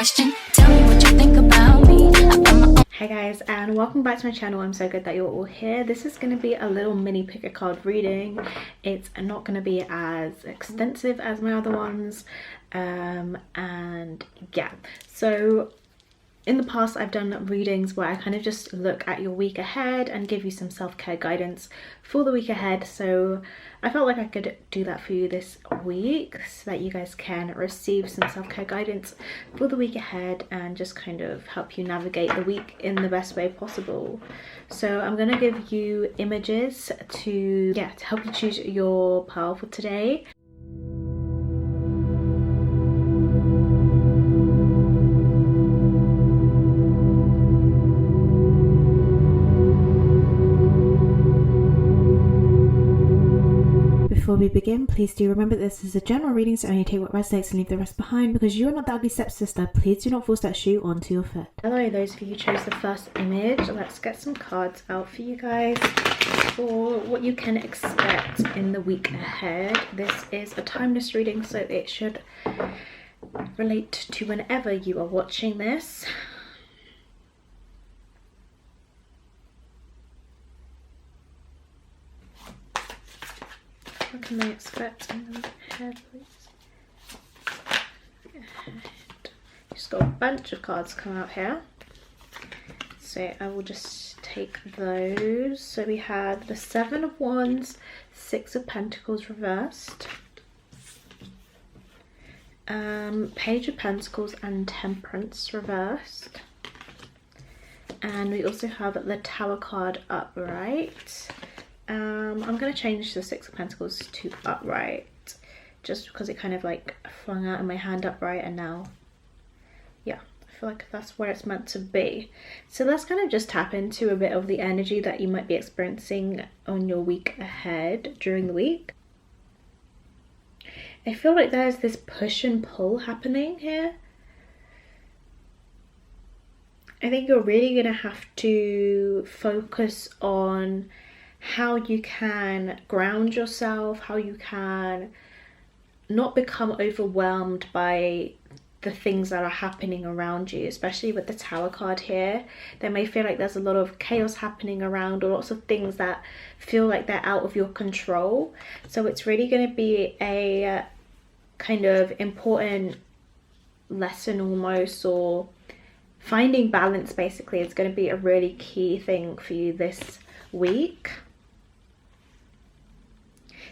question. Tell me what you think about me. Hey guys, and welcome back to my channel. I'm so good that you're all here. This is going to be a little mini pick a card reading. It's not going to be as extensive as my other ones, and yeah, so in the past I've done readings where I kind of just look at your week ahead and give you some self-care guidance for the week ahead. So I felt like I could do that for you this week so that you guys can receive some self-care guidance for the week ahead and just kind of help you navigate the week in the best way possible. So I'm going to give you images to help you choose your pile for today. Before we begin, please do remember this is a general reading, so only take what resonates and leave the rest behind, because you are not the ugly stepsister. Please do not force that shoe onto your foot. Hello, those of you who chose the first image. Let's get some cards out for you guys for what you can expect in the week ahead. This is a timeless reading, so it should relate to whenever you are watching this. What can they expect in the head, please? Just got a bunch of cards come out here, so I will just take those. So we have the Seven of Wands, Six of Pentacles reversed, Page of Pentacles and Temperance reversed, and we also have the Tower card upright. I'm going to change the Six of Pentacles to upright just because it kind of like flung out in my hand upright, and now yeah, I feel like that's where it's meant to be. So let's kind of just tap into a bit of the energy that you might be experiencing on your week ahead during the week. I feel like there's this push and pull happening here. I think you're really going to have to focus on how you can ground yourself, how you can not become overwhelmed by the things that are happening around you, especially with the Tower card here. They may feel like there's a lot of chaos happening around, or lots of things that feel like they're out of your control. So it's really going to be a kind of important lesson almost, or finding balance basically is going to be a really key thing for you this week.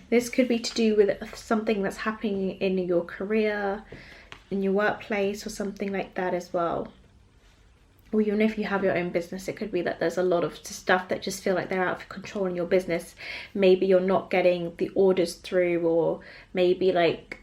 This could be to do with something that's happening in your career, in your workplace, or something like that as well. Or even if you have your own business, it could be that there's a lot of stuff that just feel like they're out of control in your business. Maybe you're not getting the orders through, or maybe like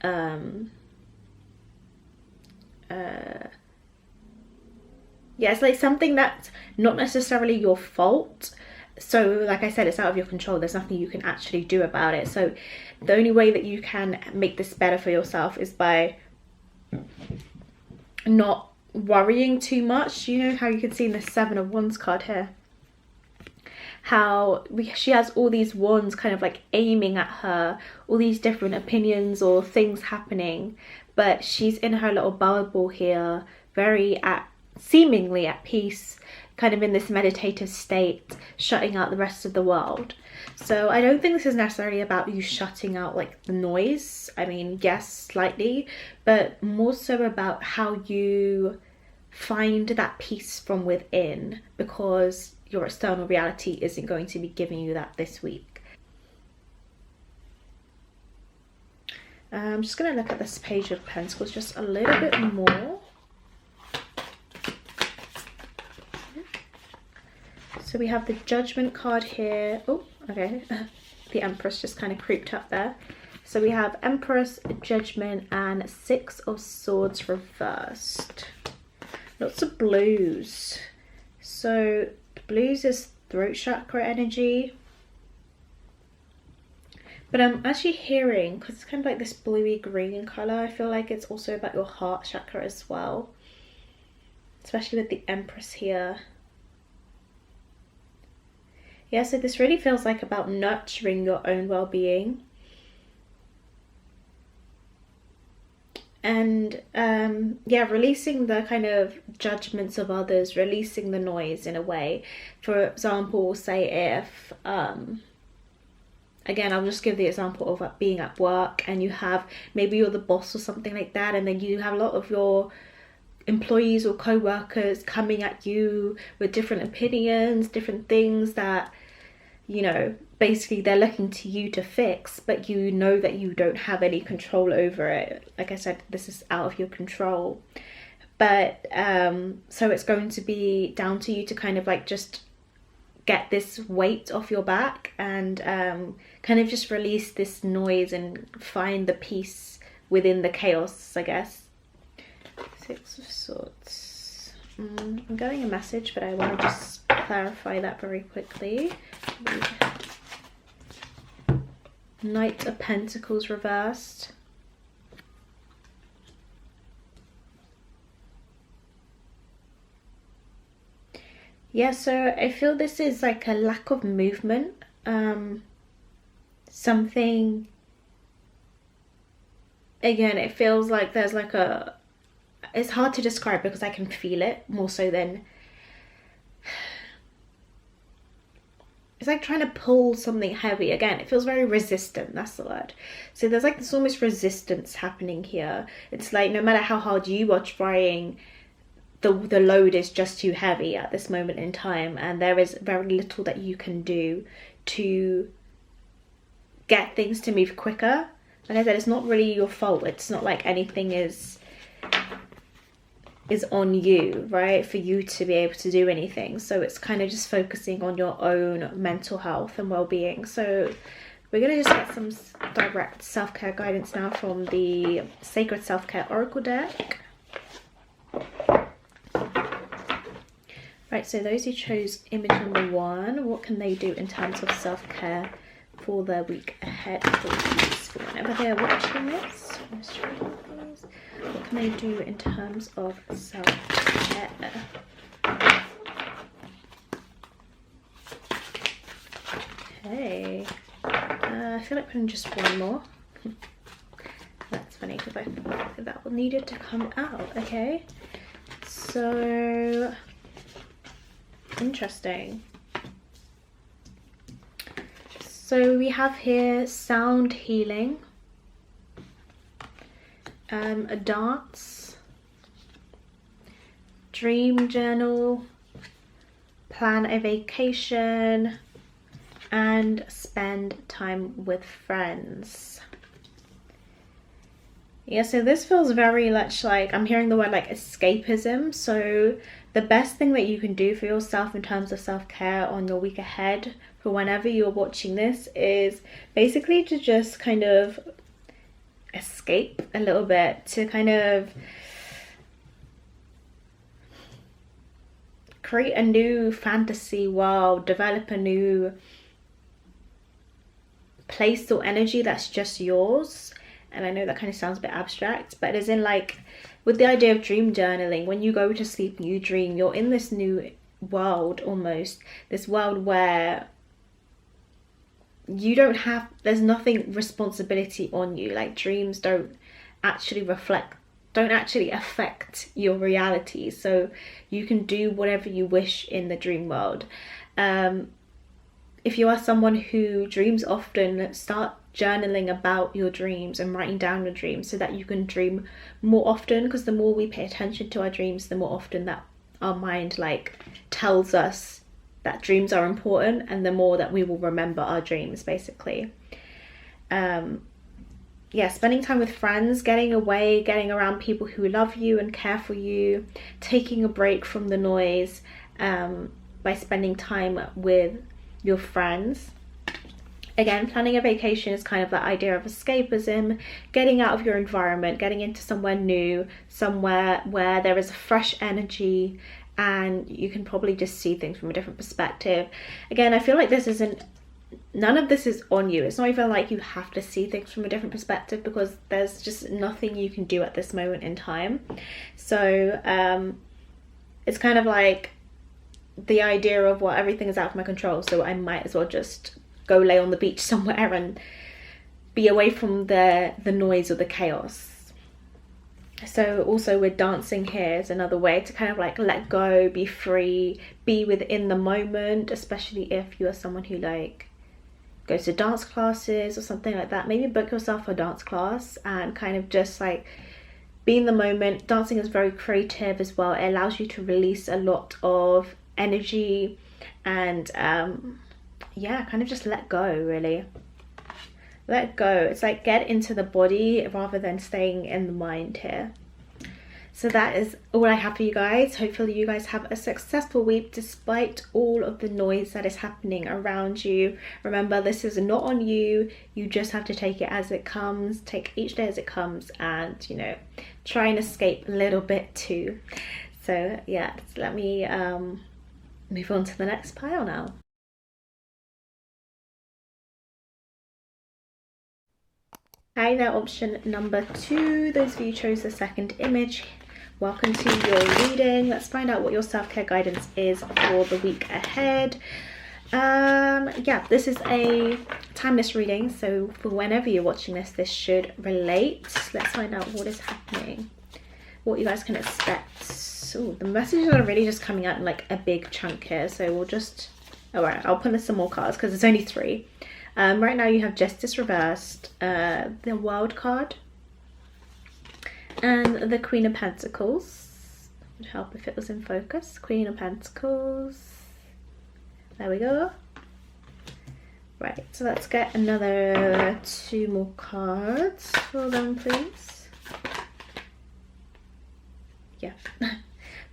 it's like something that's not necessarily your fault. So like I said, it's out of your control. There's nothing you can actually do about it. So the only way that you can make this better for yourself is by not worrying too much. You know how you can see in the Seven of Wands card here, how she has all these wands kind of like aiming at her, all these different opinions or things happening, but she's in her little bubble here, seemingly at peace, kind of in this meditative state, shutting out the rest of the world. So I don't think this is necessarily about you shutting out like the noise. I mean, yes, slightly, but more so about how you find that peace from within, because your external reality isn't going to be giving you that this week. I'm just going to look at this Page of Pentacles just a little bit more. So we have the Judgment card here. Oh, okay. The Empress just kind of creeped up there. So we have Empress, Judgment, and Six of Swords reversed. Lots of blues. So the blues is throat chakra energy. But I'm actually hearing, because it's kind of like this bluey green colour, I feel like it's also about your heart chakra as well. Especially with the Empress here. Yeah, so this really feels like about nurturing your own well-being. And yeah, releasing the kind of judgments of others, releasing the noise in a way. For example, say if again, I'll just give the example of being at work and you have, maybe you're the boss or something like that, and then you have a lot of your employees or co-workers coming at you with different opinions, different things that, you know, basically they're looking to you to fix, but you know that you don't have any control over it. Like I said, this is out of your control. But so it's going to be down to you to kind of like just get this weight off your back and kind of just release this noise and find the peace within the chaos, I guess. Six of Swords. I'm getting a message, but I want to just clarify that very quickly. Knight of Pentacles reversed. Yeah, so I feel this is like a lack of movement. Something, again, it feels like there's like a, it's hard to describe because I can feel it more so than, it's like trying to pull something heavy. Again, it feels very resistant, that's the word. So there's like this almost resistance happening here. It's like no matter how hard you are trying, the load is just too heavy at this moment in time, and there is very little that you can do to get things to move quicker. Like I said, it's not really your fault. It's not like anything is on you, right, for you to be able to do anything. So it's kind of just focusing on your own mental health and well-being. So we're going to just get some direct self-care guidance now from the Sacred Self-Care Oracle deck. Right, so those who chose image number 1, what can they do in terms of self-care for their week ahead, for whenever they're watching this? What can they do in terms of self-care? Okay. I feel like putting just one more. That's funny because I thought that needed to come out. Okay. So, interesting. So we have here sound healing. A dance, dream journal, plan a vacation, and spend time with friends. Yeah, so this feels very much like, I'm hearing the word like escapism. So the best thing that you can do for yourself in terms of self-care on your week ahead, for whenever you're watching this, is basically to just kind of escape a little bit, to kind of create a new fantasy world, develop a new place or energy that's just yours. And I know that kind of sounds a bit abstract, but as in like with the idea of dream journaling, when you go to sleep and you dream, you're in this new world, almost this world where you don't have, there's nothing responsibility on you. Like dreams don't actually affect your reality, so you can do whatever you wish in the dream world. If you are someone who dreams often, start journaling about your dreams and writing down your dreams so that you can dream more often, because the more we pay attention to our dreams, the more often that our mind like tells us that dreams are important, and the more that we will remember our dreams, basically. Yeah, spending time with friends, getting away, getting around people who love you and care for you, taking a break from the noise by spending time with your friends. Again, planning a vacation is kind of that idea of escapism, getting out of your environment, getting into somewhere new, somewhere where there is a fresh energy and you can probably just see things from a different perspective. Again, I feel like none of this is on you. It's not even like you have to see things from a different perspective, because there's just nothing you can do at this moment in time. So it's kind of like the idea of, well, everything is out of my control, so I might as well just go lay on the beach somewhere and be away from the noise or the chaos. So also with dancing here is another way to kind of like let go, be free, be within the moment, especially if you are someone who like goes to dance classes or something like that. Maybe book yourself a dance class and kind of just like be in the moment. Dancing is very creative as well. It allows you to release a lot of energy and yeah, kind of just let go, really. Let go. It's like get into the body rather than staying in the mind here. So that is all I have for you guys. Hopefully you guys have a successful week despite all of the noise that is happening around you. Remember, this is not on you. You just have to take it as it comes. Take each day as it comes and, you know, try and escape a little bit too. So yeah, let me move on to the next pile now. Hi there, option number 2. Those of you who chose the second image, welcome to your reading. Let's find out what your self-care guidance is for the week ahead. Yeah, this is a timeless reading, so for whenever you're watching this, this should relate. Let's find out what is happening, what you guys can expect. Ooh, the messages are really just coming out in like a big chunk here, so we'll just, all right, I'll put in some more cards because it's only 3. Right now you have Justice reversed, the World card, and the Queen of Pentacles. Would help if it was in focus. Queen of Pentacles. There we go. Right, so let's get another 2 more cards for them, please. Yeah. Do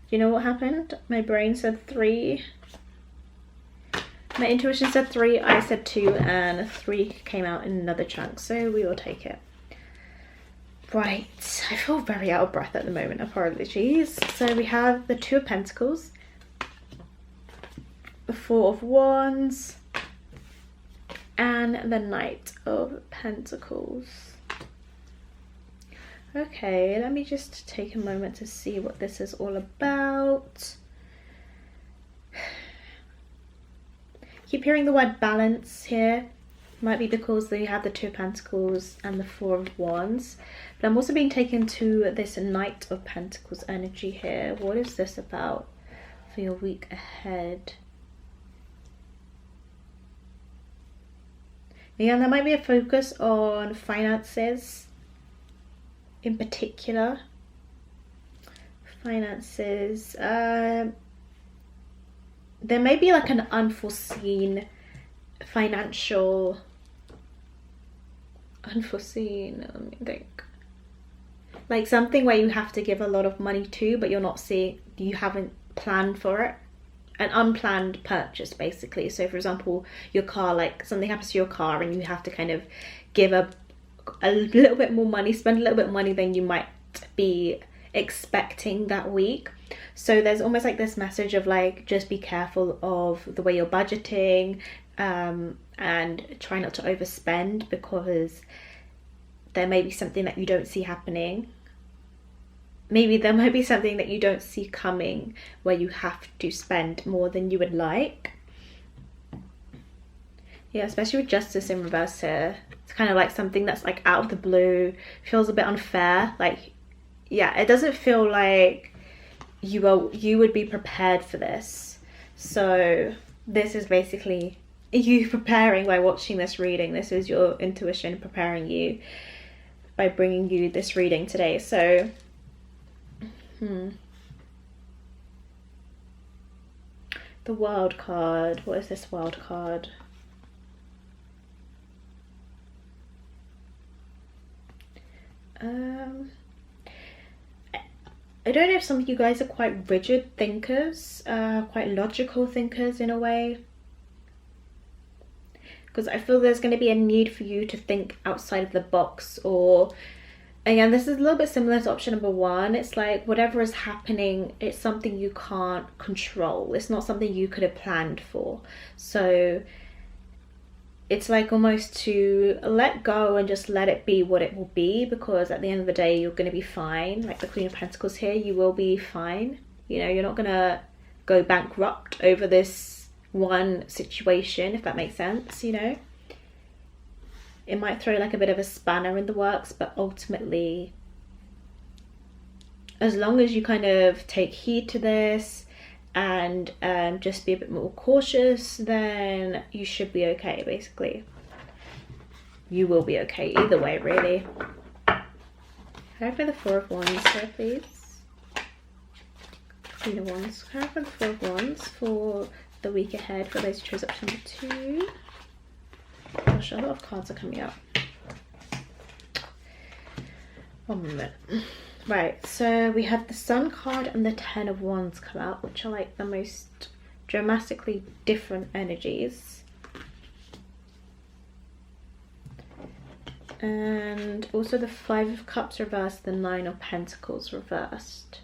you know what happened? My brain said 3. My intuition said 3, I said 2, and 3 came out in another chunk, so we will take it. Right, I feel very out of breath at the moment, apologies. So we have the 2 of Pentacles, the 4 of Wands, and the Knight of Pentacles. Okay, let me just take a moment to see what this is all about. Keep hearing the word balance here. Might be because they have the 2 of Pentacles and the 4 of Wands. But I'm also being taken to this Knight of Pentacles energy here. What is this about for your week ahead? Yeah, there might be a focus on finances in particular. Finances. There may be like an unforeseen financial, let me think, like something where you have to give a lot of money to, but you're not seeing, you haven't planned for it. An unplanned purchase, basically. So for example, your car, like something happens to your car and you have to kind of give a little bit more money, spend a little bit of money than you might be expecting that week. So there's almost like this message of like, just be careful of the way you're budgeting, and try not to overspend, because there may be something that you don't see happening. Maybe there might be something that you don't see coming where you have to spend more than you would like. Yeah, especially with Justice in reverse here. It's kind of like something that's like out of the blue, feels a bit unfair. Like, yeah, it doesn't feel like you would be prepared for this. So this is basically you preparing by watching this reading. This is your intuition preparing you by bringing you this reading today. So the World card. What is this World card? I don't know if some of you guys are quite rigid thinkers, quite logical thinkers in a way. Because I feel there's going to be a need for you to think outside of the box. Or, again, this is a little bit similar to option number 1. It's like whatever is happening, it's something you can't control. It's not something you could have planned for. So it's like almost to let go and just let it be what it will be, because at the end of the day you're going to be fine. Like the Queen of Pentacles here, you will be fine. You know, you're not going to go bankrupt over this one situation, if that makes sense. You know, it might throw like a bit of a spanner in the works, but ultimately as long as you kind of take heed to this and just be a bit more cautious, then you should be okay. Basically, you will be okay either way, really. Can I have the Four of Wands here, please? Queen of Wands. Can I have the Four of Wands for the week ahead for those who chose option 2? Gosh, a lot of cards are coming up. 1 minute. Right, so we had the Sun card and the Ten of Wands come out, which are like the most dramatically different energies. And also the Five of Cups reversed, the Nine of Pentacles reversed.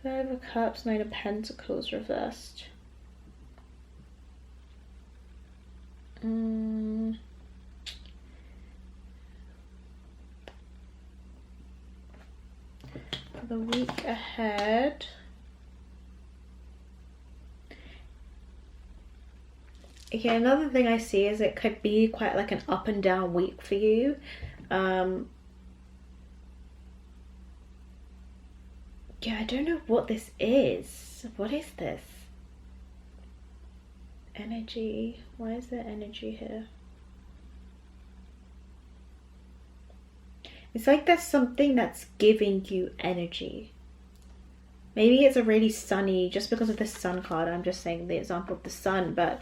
Five of Cups, Nine of Pentacles reversed. For the week ahead, okay, another thing I see is it could be quite like an up and down week for you. Yeah, I don't know what this is. What is this? Energy. Why is there energy here? It's like there's something that's giving you energy. Maybe it's a really sunny, just because of the Sun card, I'm just saying the example of the sun, but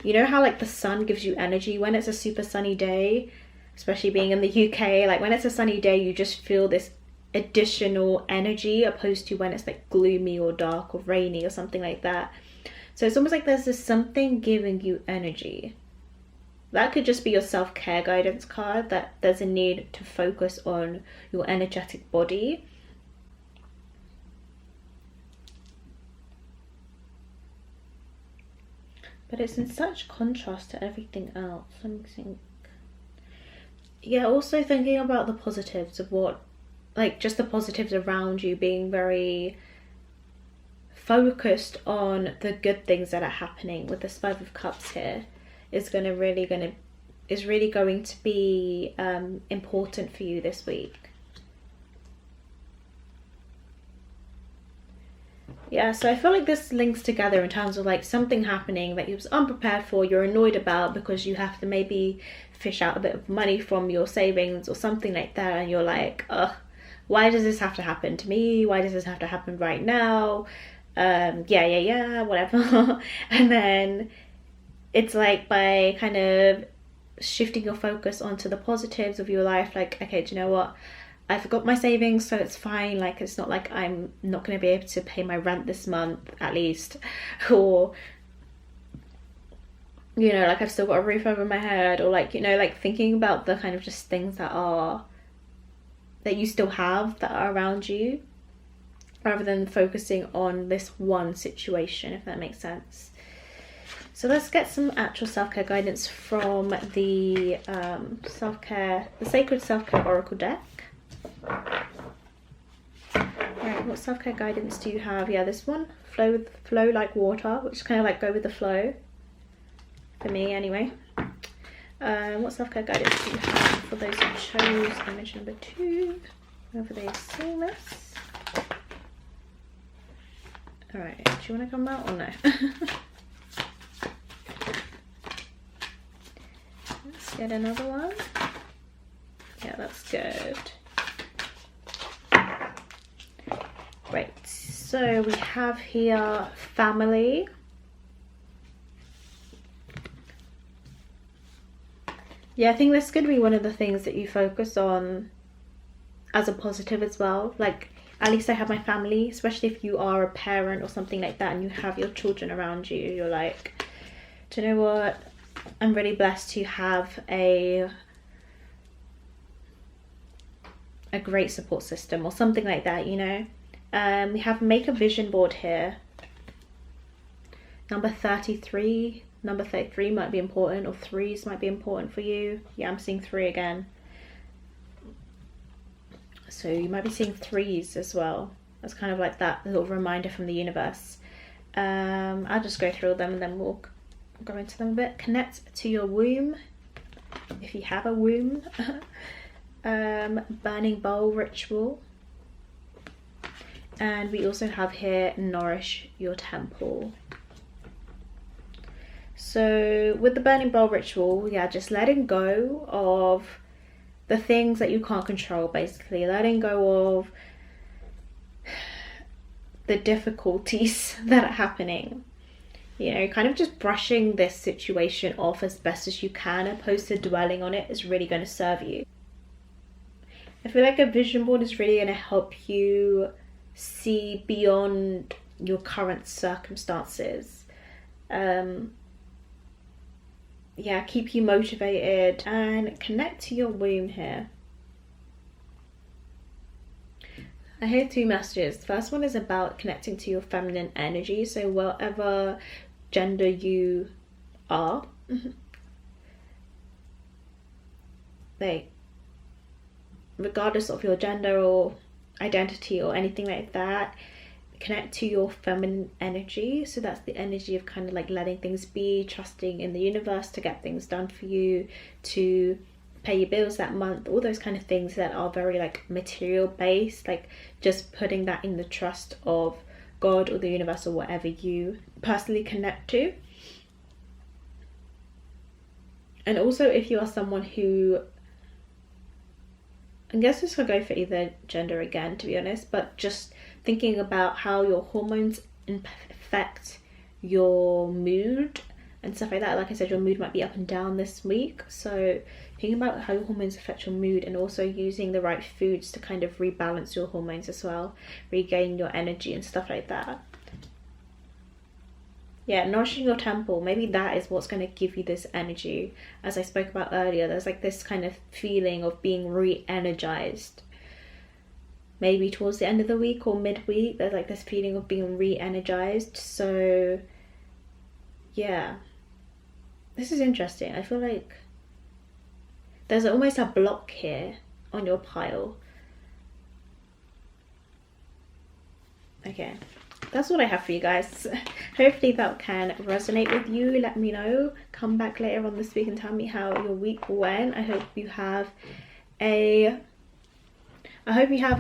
you know how like the sun gives you energy when it's a super sunny day, especially being in the UK, like when it's a sunny day, you just feel this additional energy opposed to when it's like gloomy or dark or rainy or something like that. So it's almost like there's this something giving you energy. That could just be your self-care guidance card, that there's a need to focus on your energetic body. But it's in such contrast to everything else. Let me think. Yeah, also thinking about the positives of what, like just the positives around you, being very focused on the good things that are happening with this Five of Cups here is really going to be important for you this week. Yeah, so I feel like this links together in terms of like something happening that you was unprepared for, you're annoyed about because you have to maybe fish out a bit of money from your savings or something like that, and you're like, ugh, why does this have to happen to me? Why does this have to happen right now? Yeah, whatever. And then it's like by kind of shifting your focus onto the positives of your life, like, okay, do you know what? I forgot my savings, so it's fine. Like, it's not like I'm not going to be able to pay my rent this month, at least. Or, you know, like I've still got a roof over my head. Or like, you know, like thinking about the kind of just things that you still have that are around you, rather than focusing on this one situation, if that makes sense. So let's get some actual self-care guidance from the Sacred Self-Care Oracle deck. Right, what self-care guidance do you have? Yeah, this one, flow like water, which is kind of like go with the flow for me anyway. What self-care guidance do you have for those who chose image number 2? Whether they've seen this. Alright, do you want to come out or no? Let's get another one. Yeah, that's good. Right, so we have here family. Yeah, I think this could be one of the things that you focus on as a positive as well. Like, at least I have my family, especially if you are a parent or something like that and you have your children around you. You're like, do you know what? I'm really blessed to have a great support system or something like that, you know. We have make a vision board here. Number 33 might be important, or 3s might be important for you. Yeah, I'm seeing 3 again. So you might be seeing 3s as well. That's kind of like that little reminder from the universe. I'll just go through them and then we'll go into them a bit. Connect to your womb. if you have a womb. Burning bowl ritual. And we also have here nourish your temple. So with the burning bowl ritual, yeah, just letting go of the things that you can't control, basically. Letting go of the difficulties that are happening. You know, kind of just brushing this situation off as best as you can, opposed to dwelling on it, is really going to serve you. I feel like a vision board is really going to help you see beyond your current circumstances. Yeah, keep you motivated and connect to your womb here. I hear two messages. The first one is about connecting to your feminine energy. So whatever gender you are, like regardless of your gender or identity or anything like that, connect to your feminine energy. So that's the energy of kind of like letting things be, trusting in the universe to get things done for you, to pay your bills that month, all those kind of things that are very like material based, like just putting that in the trust of God or the universe or whatever you personally connect to. And also if you are someone who, I guess this will go for either gender again, to be honest, but just thinking about how your hormones affect your mood and stuff like that. Like I said, your mood might be up and down this week, so thinking about how your hormones affect your mood, and also using the right foods to kind of rebalance your hormones as well, regain your energy and stuff like that. Yeah, nourishing your temple, maybe that is what's going to give you this energy. As I spoke about earlier, there's like this kind of feeling of being re-energized. Maybe towards the end of the week or midweek, there's like this feeling of being re-energized. So yeah, this is interesting. I feel like there's almost a block here on your pile. Okay, that's what I have for you guys. Hopefully that can resonate with you. Let me know. Come back later on this week and tell me how your week went. I hope you have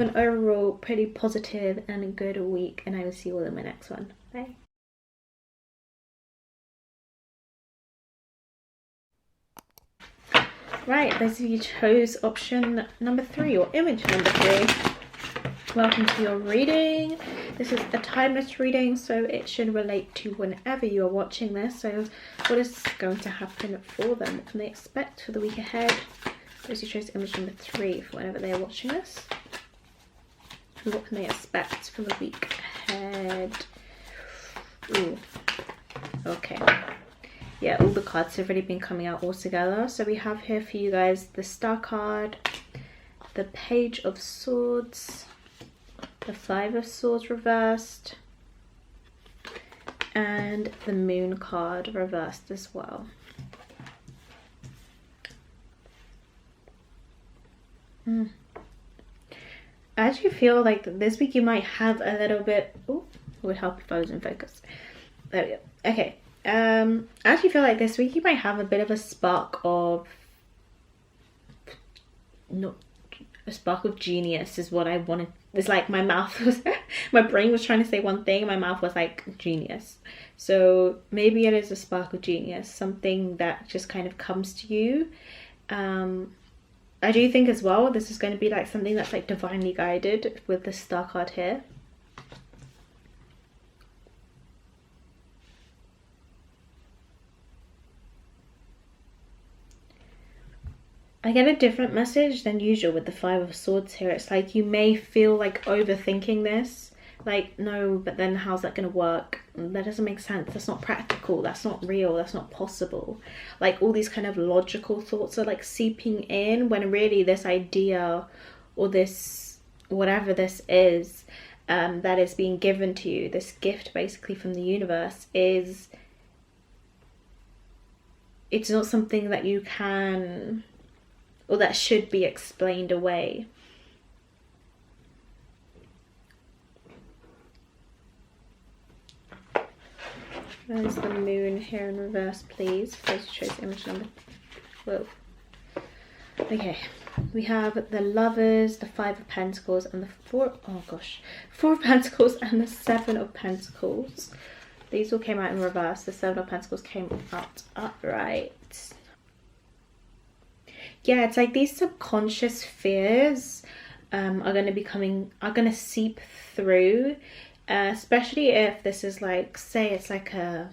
an overall pretty positive and good week, and I will see you all in my next one. Bye. Right, those of you chose option number 3 or image number 3. Welcome to your reading. This is a timeless reading, so it should relate to whenever you are watching this. So what is going to happen for them? What can they expect for the week ahead? Those who chose image number 3 for whenever they are watching this. What can they expect for the week ahead? Ooh. Okay. Yeah, all the cards have already been coming out all together. So we have here for you guys the Star card, the Page of Swords, the Five of Swords reversed, and the Moon card reversed as well. I actually feel like this week you might have a little bit, oh, it would help if I was in focus. There we go. Okay. I actually feel like this week you might have a bit of a spark of, not a spark of genius is what I wanted. It's like my mouth was, my brain was trying to say one thing and my mouth was like genius. So maybe it is a spark of genius, something that just kind of comes to you. I do think as well this is going to be like something that's like divinely guided with the Star card here. I get a different message than usual with the Five of Swords here. It's like you may feel like overthinking this. Like, no, but then how's that going to work? That doesn't make sense. That's not practical. That's not real. That's not possible. Like all these kind of logical thoughts are like seeping in, when really this idea or this, whatever this is, that is being given to you, this gift basically from the universe, is, it's not something that you can, or that should be explained away. There's the Moon here in reverse, please. For those who chose image number, whoa, Okay, we have the Lovers, the Five of Pentacles, and the Four of Pentacles and the Seven of Pentacles. These all came out in reverse. The Seven of Pentacles came out upright. Yeah, it's like these subconscious fears are going to seep through, especially if this is like, say it's like an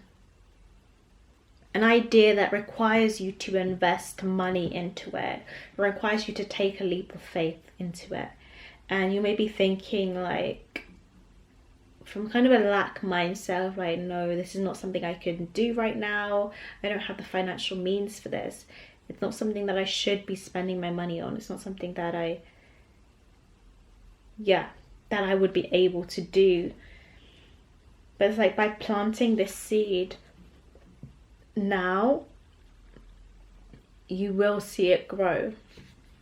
idea that requires you to invest money into it, requires you to take a leap of faith into it. And you may be thinking like, from kind of a lack mindset of like, no, this is not something I can do right now. I don't have the financial means for this. It's not something that I should be spending my money on. It's not something that I would be able to do. But it's like, by planting this seed now, you will see it grow.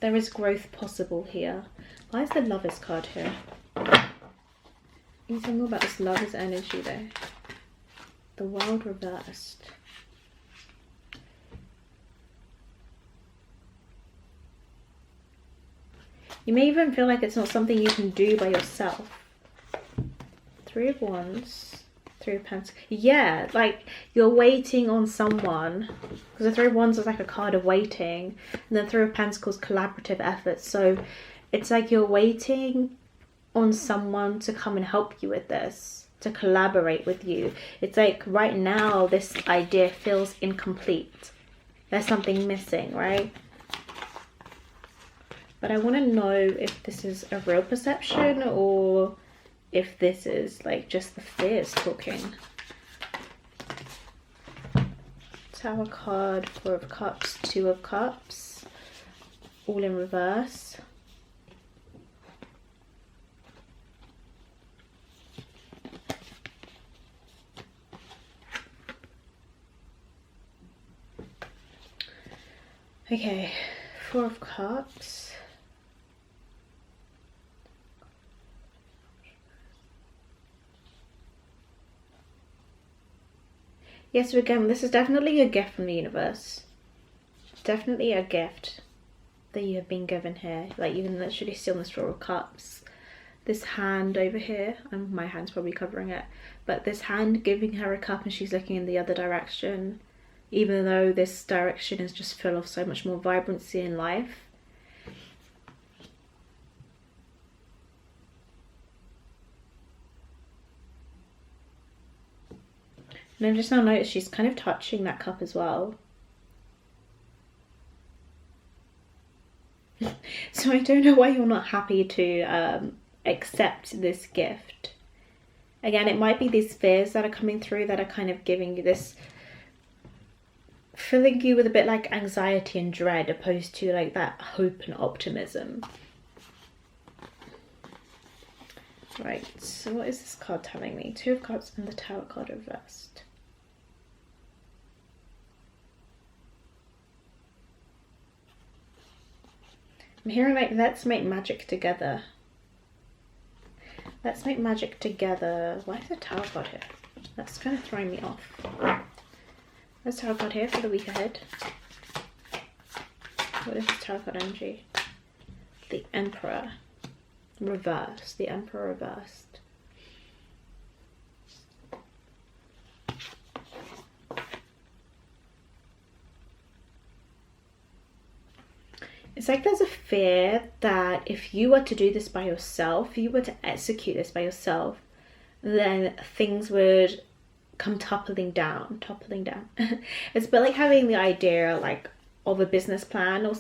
There is growth possible here. Why is the Lovers card here? Can you tell me more about this Lovers energy though? The World reversed. You may even feel like it's not something you can do by yourself. Three of Wands, Three of Pentacles. Yeah, like you're waiting on someone. Because the Three of Wands is like a card of waiting. And then Three of Pentacles, collaborative efforts. So it's like you're waiting on someone to come and help you with this. To collaborate with you. It's like right now this idea feels incomplete. There's something missing, right? But I want to know if this is a real perception or if this is like just the fears talking. Tower card, Four of Cups, Two of Cups, all in reverse. Okay, Four of Cups. Yes, so again, this is definitely a gift from the universe. Definitely a gift that you have been given here. Like, you can literally see on this Four of Cups, this hand over here, and my hand's probably covering it, but this hand giving her a cup and she's looking in the other direction, even though this direction is just full of so much more vibrancy in life. And I've just now noticed she's kind of touching that cup as well. So I don't know why you're not happy to accept this gift. Again, it might be these fears that are coming through that are kind of giving you this, filling you with a bit like anxiety and dread, opposed to like that hope and optimism. Right, so what is this card telling me? Two of Cups and the Tower card reversed. I'm hearing like, let's make magic together. Let's make magic together. Why is the Tower card here? That's kind of throwing me off. There's Tower card here for the week ahead. What is the Tower card energy? The Emperor reversed. The Emperor reversed. It's like there's a fear that if you were to do this by yourself, if you were to execute this by yourself, then things would come toppling down. It's a bit like having the idea like of a business plan or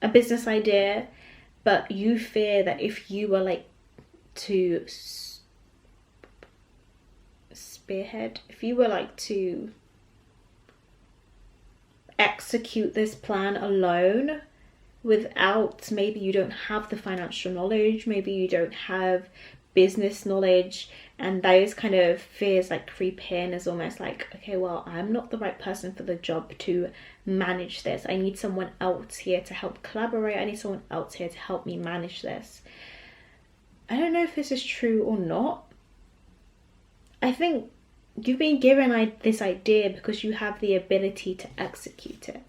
a business idea, but you fear that if you were like to spearhead, if you were like to execute this plan alone, without, maybe you don't have the financial knowledge, maybe you don't have business knowledge, and those kind of fears like creep in as almost like, okay, well, I'm not the right person for the job to manage this. I need someone else here to help collaborate. I need someone else here to help me manage this. I don't know if this is true or not. I think you've been given this idea because you have the ability to execute it.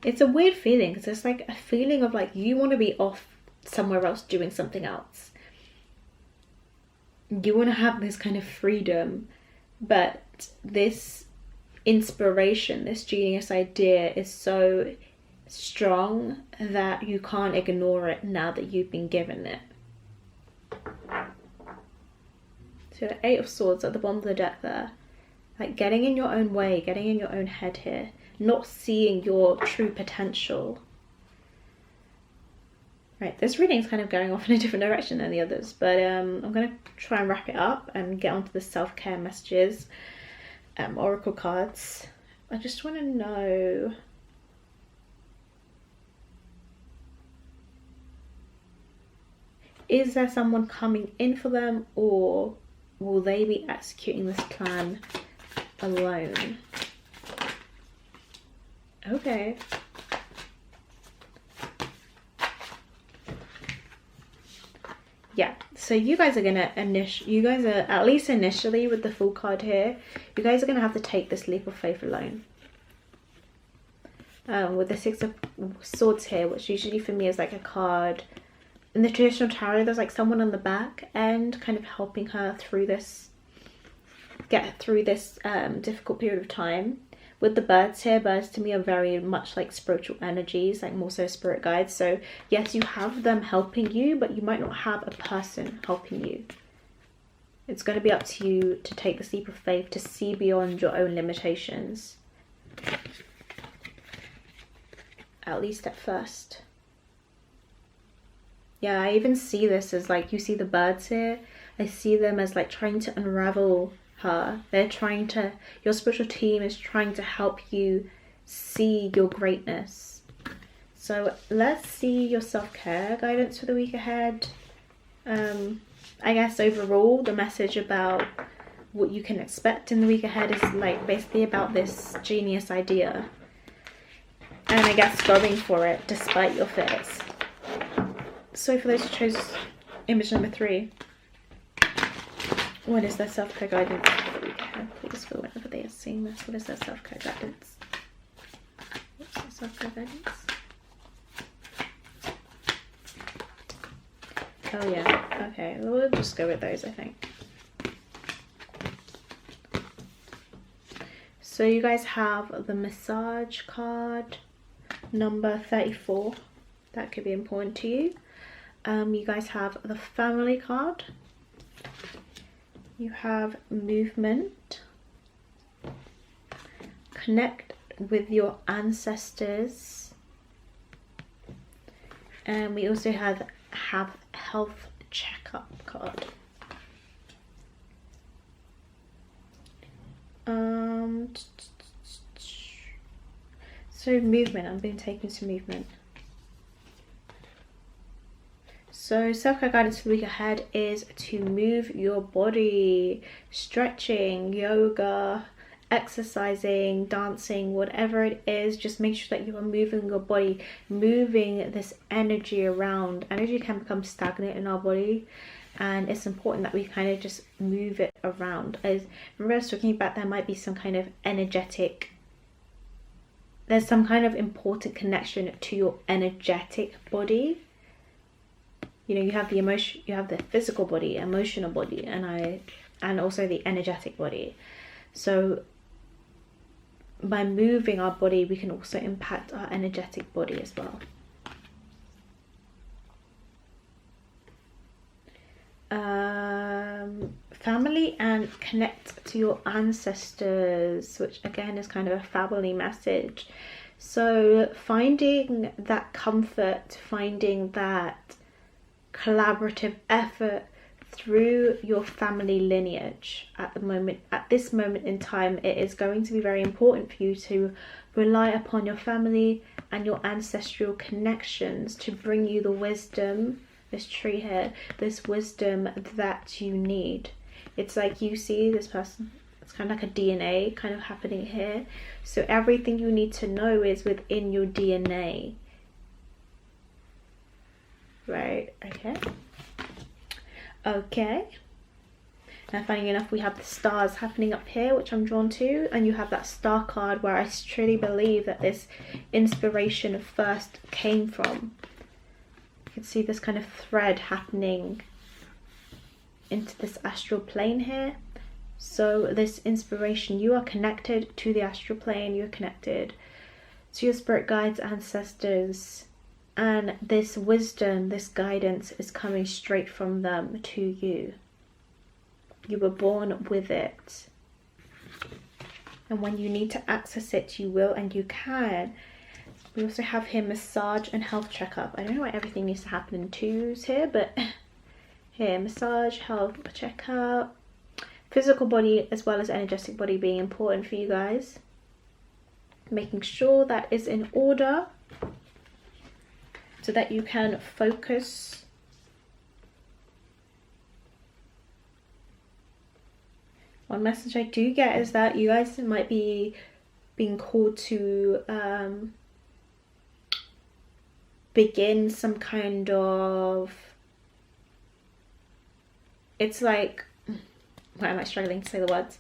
It's a weird feeling because it's like a feeling of like you want to be off somewhere else doing something else. You want to have this kind of freedom, but this inspiration, this genius idea is so strong that you can't ignore it now that you've been given it. So the Eight of Swords at the bottom of the deck there, like getting in your own way, getting in your own head here, not seeing your true potential. Right, this reading is kind of going off in a different direction than the others, but I'm going to try and wrap it up and get onto the self-care messages, oracle cards. I just want to know, is there someone coming in for them, or will they be executing this plan alone? Okay. Yeah, so you guys are gonna at least initially with the Fool card here, you guys are gonna have to take this leap of faith alone. With the Six of Swords here, which usually for me is like a card in the traditional tarot, there's like someone on the back end kind of helping her through this, get through this difficult period of time. With the birds here, birds to me are very much like spiritual energies, like more so spirit guides. So yes, you have them helping you, but you might not have a person helping you. It's going to be up to you to take this leap of faith, to see beyond your own limitations. At least at first. Yeah, I even see this as like, you see the birds here, I see them as like trying to unravel her. They're trying to, your spiritual team is trying to help you see your greatness. So let's see your self-care guidance for the week ahead. I guess overall the message about what you can expect in the week ahead is like basically about this genius idea, and I guess going for it despite your fears. So for those who chose image number 3, what is their self-care guidance for the week ahead? Please, for whenever they are seeing this, what is their self-care guidance? What's their self-care guidance? Oh yeah, okay, we'll just go with those, I think. So you guys have the massage card, number 34. That could be important to you. You guys have the family card. You have movement. Connect with your ancestors. And we also have health checkup card. So movement, I'm being taken to movement. So self-care guidance for the week ahead is to move your body, stretching, yoga, exercising, dancing, whatever it is. Just make sure that you are moving your body, moving this energy around. Energy can become stagnant in our body, and it's important that we kind of just move it around. As remember I was talking about, there might be some kind of energetic, there's some kind of important connection to your energetic body. You know, you have the emotion, you have the physical body, emotional body, and also the energetic body. So by moving our body, we can also impact our energetic body as well. Family and connect to your ancestors, which again is kind of a family message. So finding that comfort, finding that collaborative effort through your family lineage at this moment in time, it is going to be very important for you to rely upon your family and your ancestral connections to bring you the wisdom, this tree here, this wisdom that you need. It's like you see this person, it's kind of like a DNA kind of happening here. So everything you need to know is within your DNA. Right, okay. And funny enough, we have the stars happening up here, which I'm drawn to, and you have that star card where I truly believe that this inspiration first came from. You can see this kind of thread happening into this astral plane here. So this inspiration, you are connected to the astral plane, you're connected to your spirit guides, ancestors, and this wisdom, this guidance is coming straight from them to you. You were born with it, and when you need to access it, you will and you can. We also have here massage and health checkup. I don't know why everything needs to happen in twos here, but here, massage, health checkup, physical body as well as energetic body being important for you guys. Making sure that is in order so that you can focus. One message I do get is that you guys might be being called to begin some kind of, it's like, why am I struggling to say the words?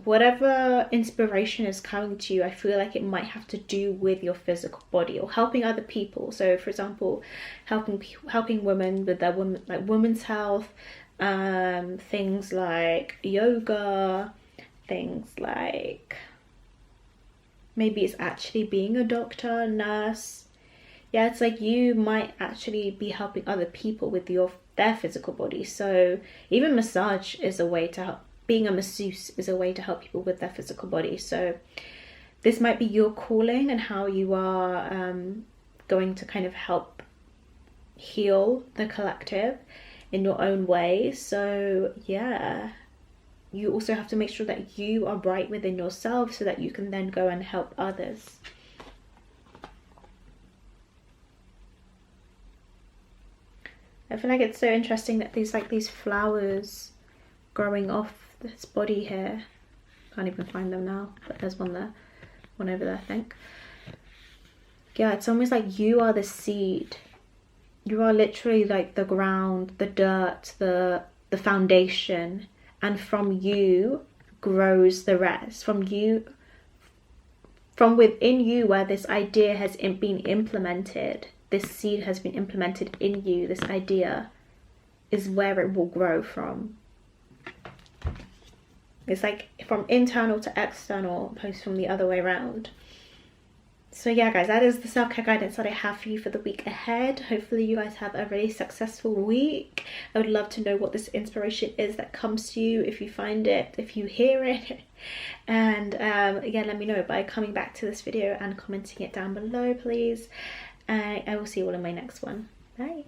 Whatever inspiration is coming to you, I feel like it might have to do with your physical body or helping other people. So for example, helping women with their women's health, things like yoga, things like maybe it's actually being a doctor, nurse. Yeah, it's like you might actually be helping other people with their physical body. So even massage is a way to help. Being a masseuse is a way to help people with their physical body. So this might be your calling and how you are going to kind of help heal the collective in your own way. So yeah, you also have to make sure that you are bright within yourself so that you can then go and help others. I feel like it's so interesting that these flowers growing off this body here. Can't even find them now, but there's one there, one over there I think. Yeah, it's almost like you are the seed. You are literally like the ground, the dirt, the foundation, and from you grows the rest. From within you, where this idea has been implemented, this seed has been implemented in you, this idea is where it will grow from. It's like from internal to external, opposed from the other way around. So yeah guys, that is the self-care guidance that I have for you for the week ahead. Hopefully you guys have a really successful week. I would love to know what this inspiration is that comes to you, if you find it, if you hear it. And yeah, let me know by coming back to this video and commenting it down below, please. I will see you all in my next one. Bye.